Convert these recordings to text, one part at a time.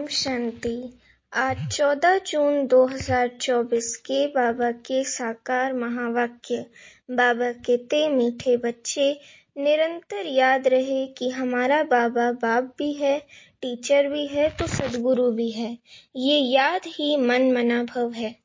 शांति। आज 14 जून 2024 के बाबा के साकार महावाक्य। बाबा कहते, मीठे बच्चे, निरंतर याद रहे कि हमारा बाबा बाप भी है, टीचर भी है तो सद्गुरु भी है। ये याद ही मन मना भव है।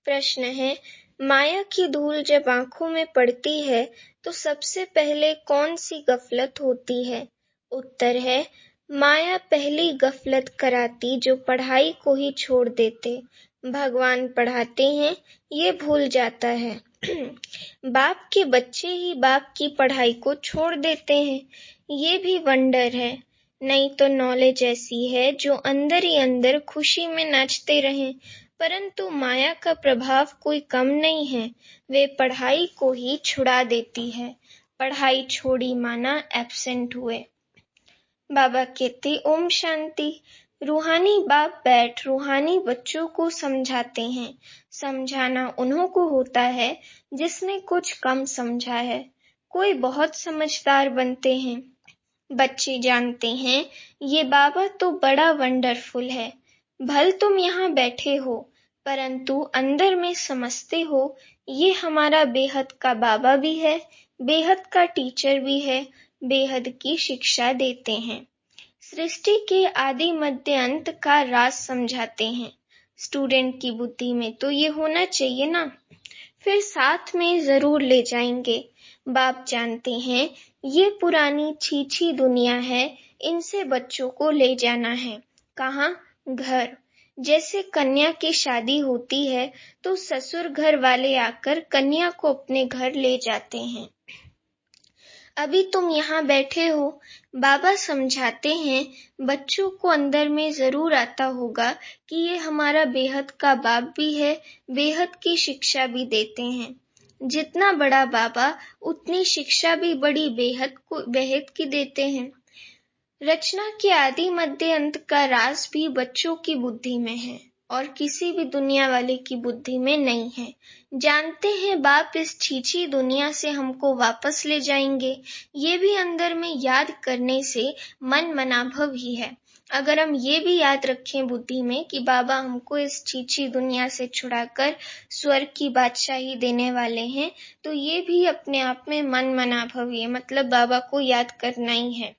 प्रश्न है, माया की धूल जब आंखों में पड़ती है तो सबसे पहले कौन सी गफलत होती है? उत्तर है, माया पहली गफलत कराती जो पढ़ाई को ही छोड़ देते। भगवान पढ़ाते हैं, ये भूल जाता है। बाप के बच्चे ही बाप की पढ़ाई को छोड़ देते हैं, ये भी वंडर है। नहीं तो नॉलेज ऐसी है जो अंदर ही अंदर खुशी में नाचते रहें, परंतु माया का प्रभाव कोई कम नहीं है, वे पढ़ाई को ही छुड़ा देती है। पढ़ाई छोड़ी माना एब्सेंट हुए। बाबा कहते, ओम शांति। रूहानी बाप बैठ रूहानी बच्चों को समझाते हैं। समझाना उन्हों को होता है जिसने कुछ कम समझा है। कोई बहुत समझदार बनते हैं। बच्चे जानते हैं ये बाबा तो बड़ा वंडरफुल है। भल तुम यहाँ बैठे हो, परंतु अंदर में समझते हो ये हमारा बेहद का बाबा भी है, बेहद का टीचर भी है, बेहद की शिक्षा देते हैं। सृष्टि के आदि मध्य अंत का राज समझाते हैं। स्टूडेंट की बुद्धि में तो ये होना चाहिए ना, फिर साथ में जरूर ले जाएंगे। बाप जानते हैं ये पुरानी छीछी दुनिया है, इनसे बच्चों को ले जाना है। कहाँ? घर। जैसे कन्या की शादी होती है तो ससुर घर वाले आकर कन्या को अपने घर ले जाते हैं। अभी तुम यहाँ बैठे हो, बाबा समझाते हैं बच्चों को अंदर में जरूर आता होगा कि ये हमारा बेहद का बाप भी है, बेहद की शिक्षा भी देते हैं। जितना बड़ा बाबा उतनी शिक्षा भी बड़ी बेहद की देते हैं। रचना के आदि मध्य अंत का राज भी बच्चों की बुद्धि में है और किसी भी दुनिया वाले की बुद्धि में नहीं है। जानते हैं बाप इस छीछी दुनिया से हमको वापस ले जाएंगे, ये भी अंदर में याद करने से मन मनाभव ही है। अगर हम ये भी याद रखें बुद्धि में कि बाबा हमको इस छीछी दुनिया से छुड़ाकर स्वर्ग की बादशाही देने वाले हैं, तो ये भी अपने आप में मन मनाभव ही है, मतलब बाबा को याद करना ही है।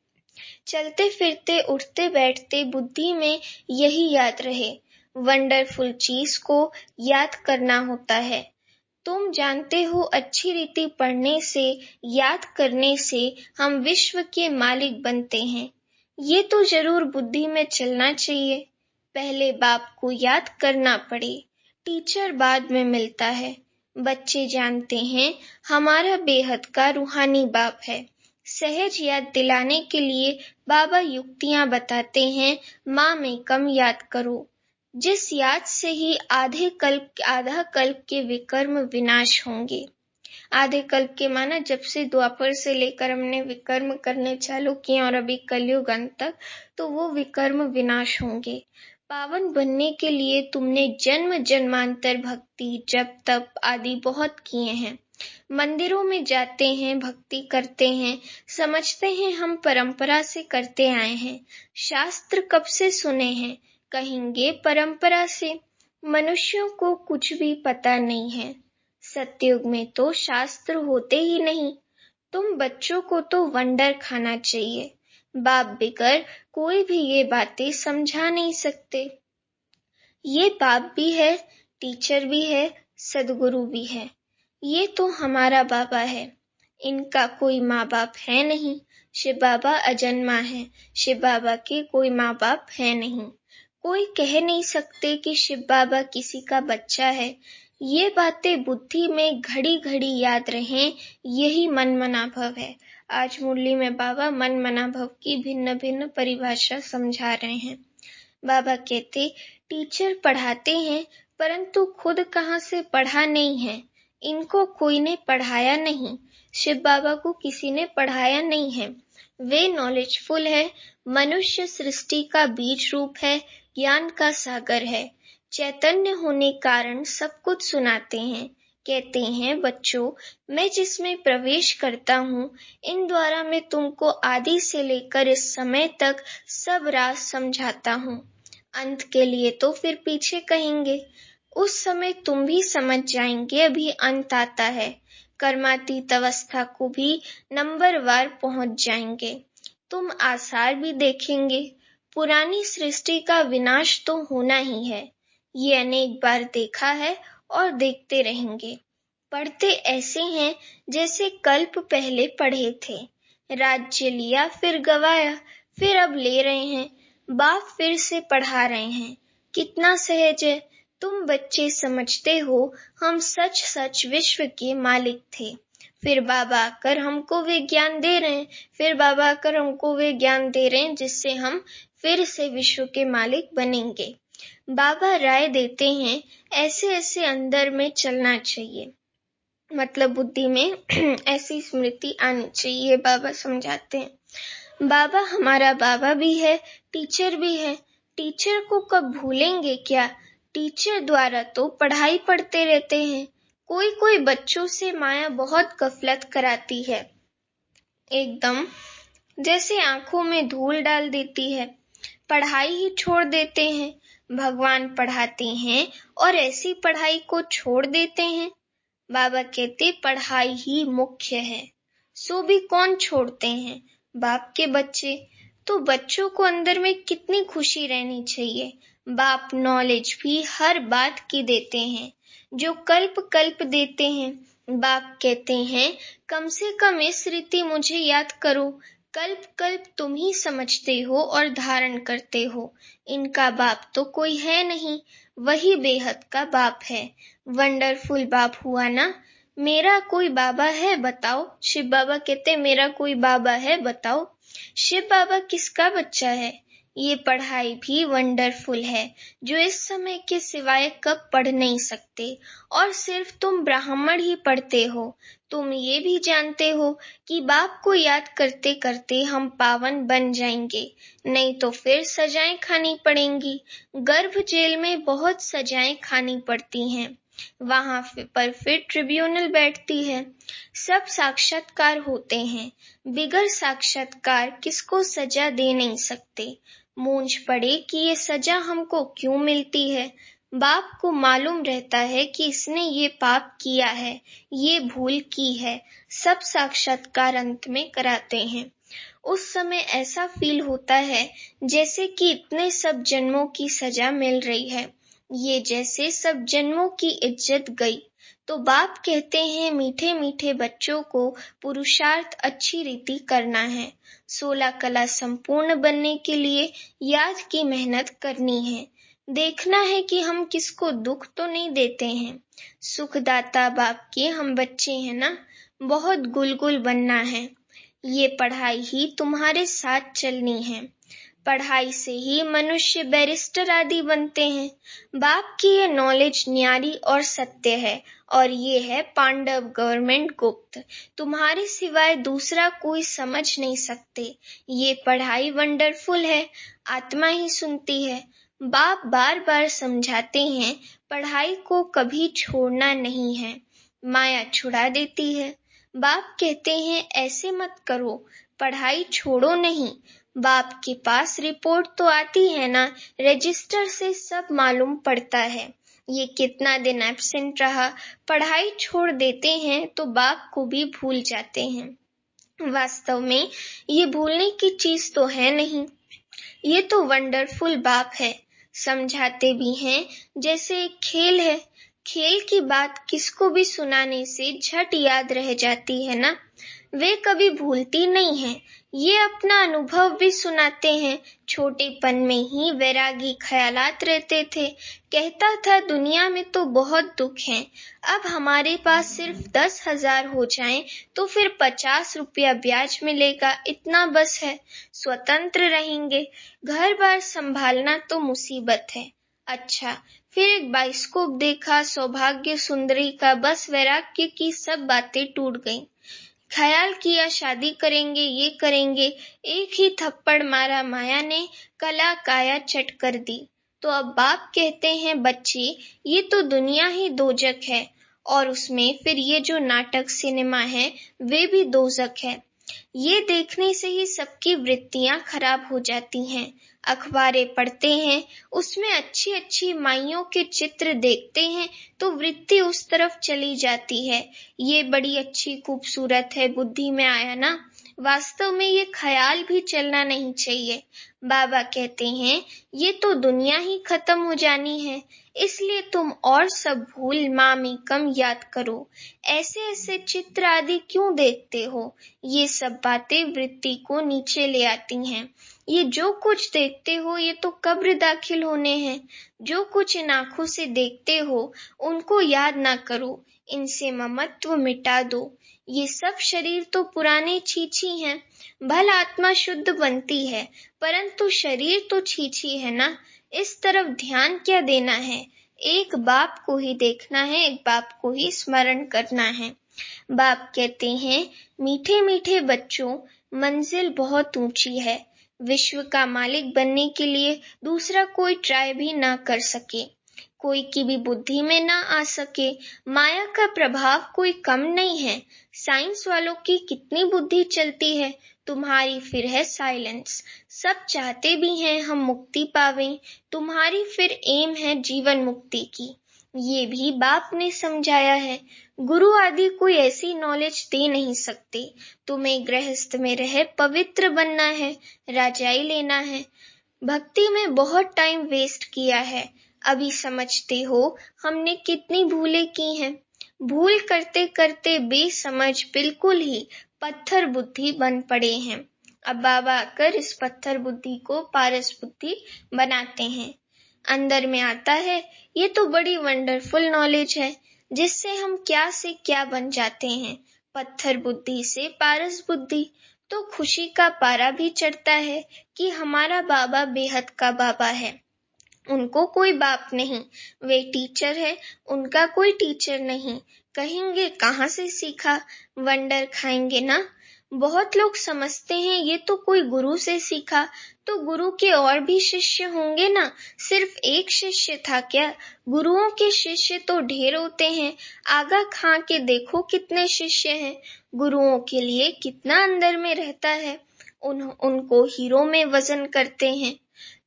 चलते फिरते उठते बैठते बुद्धि में यही याद रहे। वंडरफुल चीज को याद करना होता है। तुम जानते हो अच्छी रीति पढ़ने से, याद करने से हम विश्व के मालिक बनते हैं। ये तो जरूर बुद्धि में चलना चाहिए। पहले बाप को याद करना पड़े, टीचर बाद में मिलता है। बच्चे जानते हैं हमारा बेहद का रूहानी बाप है। सहज याद दिलाने के लिए बाबा युक्तियां बताते हैं। माँ में कम याद करो, जिस याद से ही आधा कल्प के विकर्म विनाश होंगे। आधे कल्प के माना जब से द्वापर से लेकर हमने विकर्म करने चालू किए और अभी कलयुग अंत तक, तो वो विकर्म विनाश होंगे। पावन बनने के लिए तुमने जन्म जन्मांतर भक्ति जप तप आदि बहुत किए हैं। मंदिरों में जाते हैं, भक्ति करते हैं, समझते हैं हम परंपरा से करते आए हैं। शास्त्र कब से सुने हैं, कहेंगे परंपरा से। मनुष्यों को कुछ भी पता नहीं है। सतयुग में तो शास्त्र होते ही नहीं। तुम बच्चों को तो वंडर खाना चाहिए। बाप बिगर कोई भी ये बातें समझा नहीं सकते। ये बाप भी है, टीचर भी है, सद्गुरु भी है। ये तो हमारा बाबा है, इनका कोई माँ बाप है नहीं। शिव बाबा अजन्मा है, शिव बाबा के कोई माँ बाप है नहीं। कोई कह नहीं सकते कि शिव बाबा किसी का बच्चा है। ये बातें बुद्धि में घड़ी घड़ी याद रहें, यही मन मनाभव है। आज मुरली में बाबा मन मनाभव की भिन्न भिन्न परिभाषा समझा रहे हैं। बाबा कहते, टीचर पढ़ाते हैं परंतु खुद कहाँ से पढ़ा नहीं है। इनको कोई ने पढ़ाया नहीं, शिव बाबा को किसी ने पढ़ाया नहीं है। वे नॉलेजफुल है, मनुष्य सृष्टि का बीज रूप है, ज्ञान का सागर है। चैतन्य होने कारण सब कुछ सुनाते हैं। कहते हैं बच्चों, मैं जिसमें प्रवेश करता हूँ, इन द्वारा मैं तुमको आदि से लेकर इस समय तक सब राज समझाता हूँ। अंत के लिए तो फिर पीछे कहेंगे। उस समय तुम भी समझ जाएंगे अभी अंत आता है। कर्मातीत अवस्था को भी नंबरवार पहुंच जाएंगे। तुम आसार भी देखेंगे। पुरानी सृष्टि का विनाश तो होना ही है, ये अनेक बार देखा है और देखते रहेंगे। पढ़ते ऐसे हैं जैसे कल्प पहले पढ़े थे। राज्य लिया फिर गवाया, फिर अब ले रहे हैं। बाप फिर से पढ़ा रहे हैं। कितना सहज है। तुम बच्चे समझते हो हम सच सच विश्व के मालिक थे। फिर बाबा आकर हमको वे ज्ञान दे रहे हैं। फिर बाबा आकर हमको वे ज्ञान दे रहे हैं जिससे हम फिर से विश्व के मालिक बनेंगे। बाबा राय देते हैं ऐसे ऐसे अंदर में चलना चाहिए, मतलब बुद्धि में ऐसी स्मृति आनी चाहिए। बाबा समझाते हैं बाबा हमारा बाबा भी है, टीचर भी है। टीचर को कब भूलेंगे क्या? टीचर द्वारा तो पढ़ाई पढ़ते रहते हैं। कोई कोई बच्चों से माया बहुत गफलत कराती है, एकदम जैसे आंखों में धूल डाल देती है। पढ़ाई ही छोड़ देते हैं। भगवान पढ़ाते हैं और ऐसी पढ़ाई को छोड़ देते हैं। बाबा कहते पढ़ाई ही मुख्य है, सो भी कौन छोड़ते हैं? बाप के बच्चे। तो बच्चों को अंदर में कितनी खुशी रहनी चाहिए। बाप नॉलेज भी हर बात की देते हैं, जो कल्प कल्प देते हैं। बाप कहते हैं कम से कम इस रीति मुझे याद करो। कल्प कल्प तुम ही समझते हो और धारण करते हो। इनका बाप तो कोई है नहीं, वही बेहद का बाप है। वंडरफुल बाप हुआ ना। मेरा कोई बाबा है बताओ? शिव बाबा कहते मेरा कोई बाबा है बताओ? शिव बाबा किसका बच्चा है? ये पढ़ाई भी वंडरफुल है, जो इस समय के सिवाय कब पढ़ नहीं सकते। और सिर्फ तुम ब्राह्मण ही पढ़ते हो। तुम ये भी जानते हो कि बाप को याद करते करते हम पावन बन जाएंगे, नहीं तो फिर सजाएं खानी पड़ेंगी। गर्भ जेल में बहुत सजाएं खानी पड़ती हैं। वहां पर फिर ट्रिब्यूनल बैठती है। सब साक्षात्कार होते हैं। बिगर साक्षात्कार किसको सजा दे नहीं सकते। मूंछ पड़े कि ये सजा हमको क्यों मिलती है। बाप को मालूम रहता है कि इसने ये पाप किया है, ये भूल की है। सब साक्षात्कार अंत में कराते हैं। उस समय ऐसा फील होता है जैसे कि इतने सब जन्मों की सजा मिल रही है, ये जैसे सब जन्मों की इज्जत गई। तो बाप कहते हैं मीठे मीठे बच्चों को पुरुषार्थ अच्छी रीति करना है। 16 कला संपूर्ण बनने के लिए याद की मेहनत करनी है। देखना है कि हम किसको दुख तो नहीं देते हैं। सुखदाता बाप के हम बच्चे हैं ना, बहुत गुलगुल बनना है। ये पढ़ाई ही तुम्हारे साथ चलनी है। पढ़ाई से ही मनुष्य बैरिस्टर आदि बनते हैं। बाप की ये नॉलेज न्यारी और सत्य है, और ये है पांडव गवर्नमेंट गुप्त। तुम्हारे सिवाय दूसरा कोई समझ नहीं सकते। ये पढ़ाई वंडरफुल है, आत्मा ही सुनती है। बाप बार बार समझाते हैं पढ़ाई को कभी छोड़ना नहीं है, माया छुड़ा देती है। बाप कहते हैं ऐसे मत करो, पढ़ाई छोड़ो नहीं। बाप के पास रिपोर्ट तो आती है ना, रजिस्टर से सब मालूम पड़ता है। ये कितना दिन एब्सेंट रहा, पढ़ाई छोड़ देते हैं तो बाप को भी भूल जाते हैं। वास्तव में ये भूलने की चीज तो है नहीं, ये तो वंडरफुल बाप है। समझाते भी हैं जैसे एक खेल है। खेल की बात किसको भी सुनाने से झट याद रह जाती है ना, वे कभी भूलती नहीं है। ये अपना अनुभव भी सुनाते हैं। छोटेपन में ही वैरागी ख्यालात रहते थे। कहता था दुनिया में तो बहुत दुख हैं, अब हमारे पास सिर्फ 10,000 हो जाएं तो फिर 50 रुपया ब्याज मिलेगा, इतना बस है। स्वतंत्र रहेंगे, घर बार संभालना तो मुसीबत है। अच्छा, फिर एक बाइस्कोप देखा सौभाग्य सुंदरी का, बस वैराग्य की सब बातें टूट गईं। ख्याल किया शादी करेंगे, ये करेंगे, एक ही थप्पड़ मारा माया ने, कला काया चट कर दी। तो अब बाप कहते हैं बच्चे ये तो दुनिया ही दोजक है, और उसमें फिर ये जो नाटक सिनेमा है वे भी दोजक है। ये देखने से ही सबकी वृत्तियां खराब हो जाती हैं। अखबारें पढ़ते हैं, उसमें अच्छी अच्छी माइयों के चित्र देखते हैं तो वृत्ति उस तरफ चली जाती है। ये बड़ी अच्छी खूबसूरत है, बुद्धि में आया ना। वास्तव में ये ख्याल भी चलना नहीं चाहिए। बाबा कहते हैं ये तो दुनिया ही खत्म हो जानी है, इसलिए तुम और सब भूल मामेकम याद करो। ऐसे ऐसे चित्र आदि क्यों देखते हो? ये सब बातें वृत्ति को नीचे ले आती हैं। ये जो कुछ देखते हो ये तो कब्र दाखिल होने हैं। जो कुछ इन आंखों से देखते हो उनको याद ना करो, इनसे ममत्व मिटा दो। ये सब शरीर तो पुराने छीछी हैं। भल आत्मा शुद्ध बनती है, परंतु शरीर तो छीछी है ना। इस तरफ ध्यान क्या देना है? एक बाप को ही देखना है, एक बाप को ही स्मरण करना है। बाप कहते हैं, मीठे मीठे बच्चों, मंजिल बहुत ऊंची है। विश्व का मालिक बनने के लिए दूसरा कोई ट्राई भी ना कर सके, कोई की भी बुद्धि में ना आ सके। माया का प्रभाव कोई कम नहीं है। साइंस वालों की कितनी बुद्धि चलती है, तुम्हारी फिर है साइलेंस। सब चाहते भी हैं हम मुक्ति पावें, तुम्हारी फिर एम है जीवन मुक्ति की। ये भी बाप ने समझाया है। गुरु आदि कोई ऐसी नॉलेज दे नहीं सकते। तुम्हें गृहस्थ में रह पवित्र बनना है, राजाई लेना है। भक्ति में बहुत टाइम वेस्ट किया है। अभी समझते हो हमने कितनी भूलें की हैं। भूल करते करते बेसमझ बिल्कुल ही पत्थर बुद्धि बन पड़े हैं। अब बाबा आकर इस पत्थर बुद्धि को पारस बुद्धि बनाते हैं। अंदर में आता है, ये तो बड़ी वंडरफुल नॉलेज है, जिससे हम क्या से क्या बन जाते हैं। पत्थर बुद्धि से पारस बुद्धि, तो खुशी का पारा भी चढ़ता है कि हमारा बाबा बेहद का बाबा है। उनको कोई बाप नहीं, वे टीचर है, उनका कोई टीचर नहीं। कहेंगे कहाँ से सीखा, वंडर खाएंगे ना। बहुत लोग समझते हैं ये तो कोई गुरु से सीखा, तो गुरु के और भी शिष्य होंगे ना, सिर्फ एक शिष्य था क्या? गुरुओं के शिष्य तो ढेर होते हैं। आगा खां के देखो कितने शिष्य हैं। गुरुओं के लिए कितना अंदर में रहता है। उनको हीरो में वजन करते हैं।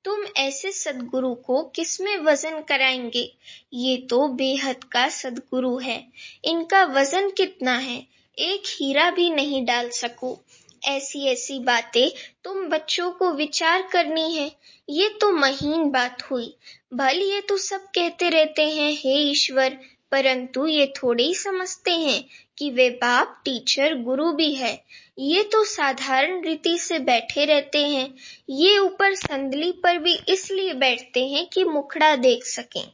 तुम ऐसे सदगुरु को किसमें वजन कराएंगे? ये तो बेहद का सदगुरु है। इनका वजन कितना है? एक हीरा भी नहीं डाल सको। ऐसी ऐसी बातें तुम बच्चों को विचार करनी है। ये तो महीन बात हुई। भले ये तो सब कहते रहते हैं हे ईश्वर, परंतु ये थोड़े ही समझते हैं कि वे बाप, टीचर, गुरु भी है। ये तो साधारण रीति से बैठे रहते हैं। ये ऊपर संदली पर भी इसलिए बैठते हैं कि मुखड़ा देख सकें।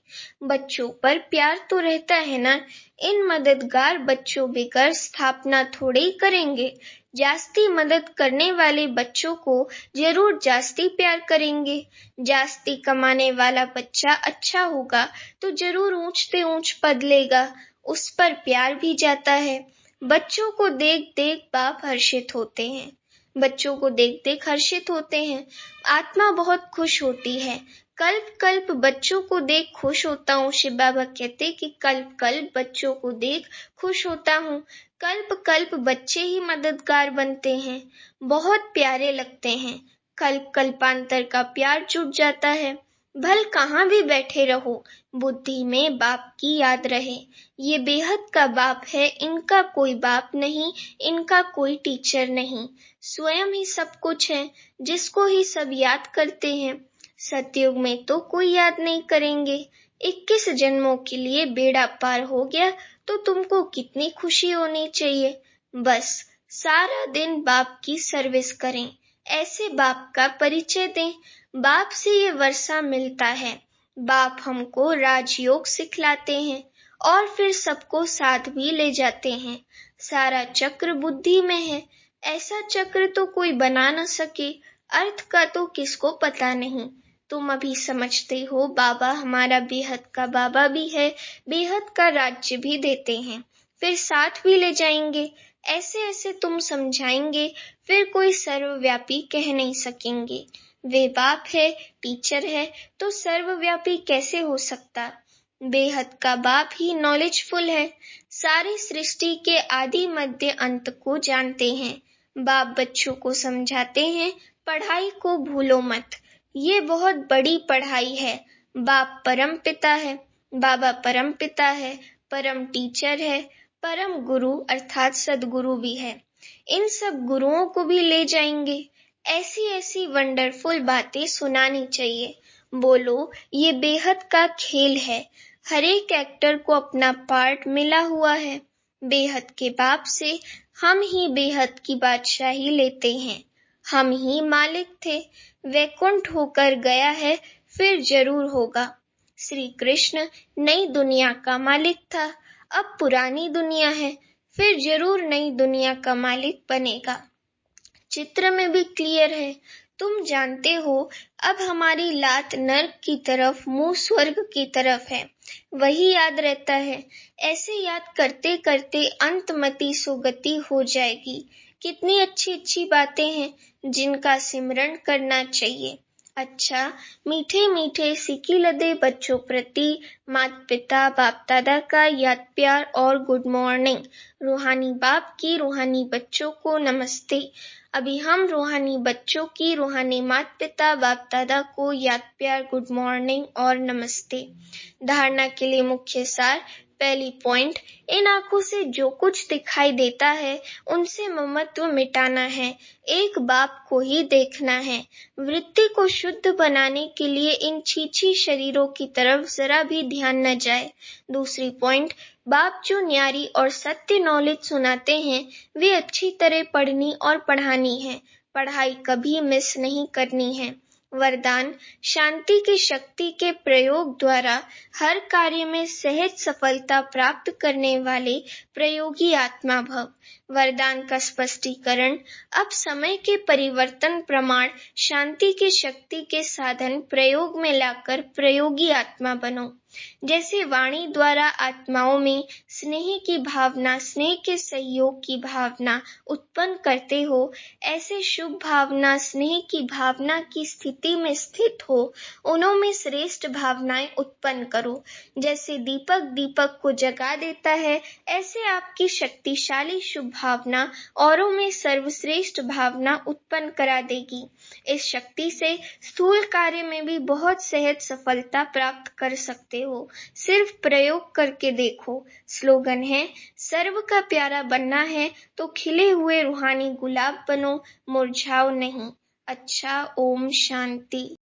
बच्चों पर प्यार तो रहता है ना। इन मददगार बच्चों बेकर स्थापना थोड़े ही करेंगे। जास्ती मदद करने वाले बच्चों को जरूर जास्ती प्यार करेंगे। जास्ती कमाने वाला बच्चा अच्छा होगा तो जरूर ऊंचते ऊंच पद लेगा, उस पर प्यार भी जाता है। बच्चों को देख देख बाप हर्षित होते हैं। बच्चों को देख देख हर्षित होते हैं। आत्मा बहुत खुश होती है। कल्प कल्प बच्चों को देख खुश होता हूँ। शिव बाबा कहते कि कल्प कल्प बच्चों को देख खुश होता हूँ। कल्प कल्प बच्चे ही मददगार बनते हैं, बहुत प्यारे लगते हैं। कल्प कल्पांतर का प्यार जुट जाता है। भल कहाँ भी बैठे रहो, बुद्धि में बाप की याद रहे। ये बेहद का बाप है, इनका कोई बाप नहीं, इनका कोई टीचर नहीं। स्वयं ही सब कुछ है, जिसको ही सब याद करते हैं। सतयुग में तो कोई याद नहीं करेंगे। 21 जन्मों के लिए बेड़ा पार हो गया तो तुमको कितनी खुशी होनी चाहिए। बस सारा दिन बाप की सर्विस करें, ऐसे बाप का परिचय दें। बाप से ये वर्षा मिलता है। बाप हमको राजयोग सिखलाते हैं और फिर सबको साथ भी ले जाते हैं। सारा चक्र बुद्धि में है। ऐसा चक्र तो कोई बना न सके। अर्थ का तो किसको पता नहीं। तुम अभी समझते हो बाबा हमारा बेहद का बाबा भी है, बेहद का राज्य भी देते हैं, फिर साथ भी ले जाएंगे। ऐसे ऐसे तुम समझाएंगे, फिर कोई सर्वव्यापी कह नहीं सकेंगे। वे बाप है, टीचर है, तो सर्वव्यापी कैसे हो सकता? बेहद का बाप ही नॉलेजफुल है। सारी सृष्टि के आदि मध्य अंत को जानते हैं। बाप बच्चों को समझाते हैं, पढ़ाई को भूलो मत, ये बहुत बड़ी पढ़ाई है। बाप परम पिता है, बाबा परम पिता है, परम टीचर है, परम गुरु अर्थात सदगुरु भी है। इन सब गुरुओं को भी ले जाएंगे। ऐसी ऐसी वंडरफुल बातें सुनानी चाहिए। बोलो ये बेहद का खेल है। हर एक एक्टर को अपना पार्ट मिला हुआ है। बेहद के बाप से हम ही बेहद की बादशाही लेते हैं। हम ही मालिक थे, वैकुंठ होकर गया है, फिर जरूर होगा। श्री कृष्ण नई दुनिया का मालिक था, अब पुरानी दुनिया है, फिर जरूर नई दुनिया का मालिक बनेगा। चित्र में भी क्लियर है। तुम जानते हो अब हमारी लात नर्क की तरफ, मुंह स्वर्ग की तरफ है। वही याद रहता है। ऐसे याद करते करते अंतमति सुगति हो जाएगी। कितनी अच्छी अच्छी बातें हैं जिनका सिमरण करना चाहिए। अच्छा, मीठे मीठे सिकी लदे बच्चों प्रति माता पिता बाप दादा का याद प्यार और गुड मॉर्निंग। रूहानी बाप की रूहानी बच्चों को नमस्ते। अभी हम रूहानी बच्चों की रूहानी माता पिता बाप दादा को याद प्यार गुड मॉर्निंग और नमस्ते। धारणा के लिए मुख्य सार। पहली पॉइंट, इन आंखों से जो कुछ दिखाई देता है उनसे ममत्व मिटाना है, एक बाप को ही देखना है। वृत्ति को शुद्ध बनाने के लिए इन छीछी शरीरों की तरफ जरा भी ध्यान न जाए। दूसरी पॉइंट, बाप जो न्यारी और सत्य नॉलेज सुनाते हैं वे अच्छी तरह पढ़नी और पढ़ानी है। पढ़ाई कभी मिस नहीं करनी है। वरदान, शांति की शक्ति के प्रयोग द्वारा हर कार्य में सहज सफलता प्राप्त करने वाले प्रयोगी आत्मा भव। वरदान का स्पष्टीकरण, अब समय के परिवर्तन प्रमाण शांति की शक्ति के साधन प्रयोग में लाकर प्रयोगी आत्मा बनो। जैसे वाणी द्वारा आत्माओं में स्नेह की भावना, स्नेह के सहयोग की भावना उत्पन्न करते हो, ऐसे शुभ भावना, स्नेह की भावना की स्थिति में स्थित हो, उनमें श्रेष्ठ भावनाएं उत्पन्न करो। जैसे दीपक दीपक को जगा देता है, ऐसे आपकी शक्तिशाली शुभ भावना औरों में सर्वश्रेष्ठ भावना उत्पन्न करा देगी। इस शक्ति से स्थूल कार्य में भी बहुत सहज सफलता प्राप्त कर सकते हो। सिर्फ प्रयोग करके देखो। स्लोगन है, सर्व का प्यारा बनना है तो खिले हुए रूहानी गुलाब बनो, मुरझाओ नहीं। अच्छा, ओम शांति।